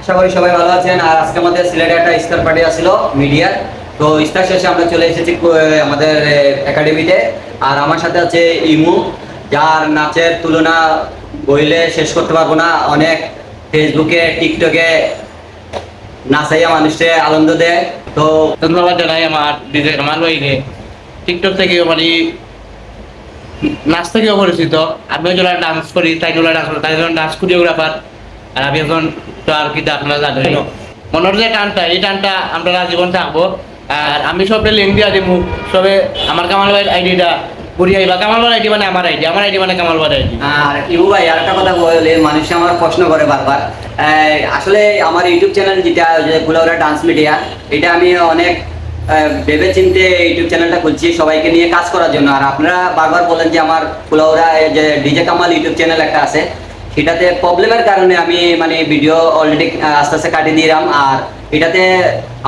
আশা করি সবাই ভালো আছেন। আর আজকে আমাদের সিলেটে একটা ইস্তার পার্টি আসছিল মিডিয়ার। তো ইস্তার শেষে আমরা চলে এসেছি আমাদের একাডেমিতে। আর আমার সাথে আছে ইমু, যার নাচের তুলনা বইলে শেষ করতে পারবো না। অনেক ফেসবুকে টিকটকে নাচাইয়া মানুষকে আনন্দ দেয়। তো ধন্যবাদ জানাই আমার ডিজে কামাল ভাইকে। টিকটক থেকে মানে নাচ থেকেও পরিচিত। আমিও যারা ডান্স করি তাই ডান্স কোরিওগ্রাফার। আর আমি এখন তো আর কি আপনারা জানেন মনের যে টানটা, এই টানটা আমরা জীবন থাকবো। আর আমি সবে লিঙ্ক দিয়া দিব, সবে আমার কামাল ভাইয়ের আইডিটা ঘুরিয়ে আইবা। কামাল ভাইয়ের আইডি মানে আমার আইডি, আমার আইডি মানে কামাল ভাইয়ের আইডি। আর ইউ ভাই আর একটা কথা বলে, মানুষ আমার প্রশ্ন করে বারবার। আসলে আমার ইউটিউব চ্যানেল যেটা ফুলাউড়া ডান্স মিডিয়া, এটা আমি অনেক ভেবে চিন্তে ইউটিউব চ্যানেলটা খুলছি সবাইকে নিয়ে কাজ করার জন্য। আর আপনারা বারবার বলেন যে আমার ফুলাউড়া যে ডিজে কামাল ইউটিউব চ্যানেল একটা আছে, সেটাতে প্রবলেমের কারণে আমি মানে ভিডিও অলরেডি আস্তে আস্তে কাটিয়ে দিলাম। আর এটাতে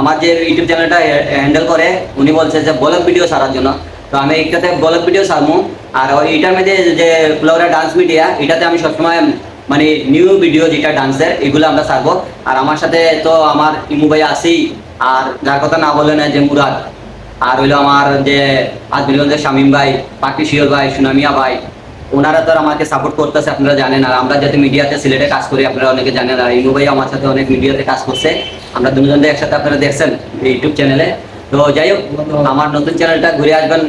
আমার যে ইউটিউব চ্যানেলটা হ্যান্ডেল করে, উনি বলছে যে ব্লগ ভিডিও ছাড়ার জন্য। তো আমি এটাতে ব্লগ ভিডিও ছাড়বো। আর এটার মধ্যে যে ফুলাউড়া ডান্স মিডিয়া, এটাতে আমি সবসময় মানে নিউ ভিডিও যেটা ডান্সের, এগুলো আমরা ছাড়বো। আর আমার সাথে তো আমার ইমু ভাই আছেই, আর যার কথা না বলে না যে মুরাদ, আর হইলো আমার যে আজমিরগঞ্জের শামীম ভাই, পাকি শিওর ভাই, সুনামিয়া ভাই, ওনারা তো আমাকে সাপোর্ট করতেছে, আপনারা জানেন। আর আমরা যাতে মিডিয়াতে সিলেটে কাজ করি, আপনারা অনেকে জানেন। আর ইমু ভাই আমার সাথে অনেক মিডিয়াতে কাজ করছে, আমরা দুজনে একসাথে আপনারা দেখছেন ইউটিউব চ্যানেলে। তো যাই হোক, আমার নতুন চ্যানেলটা ঘুরে আসবেন।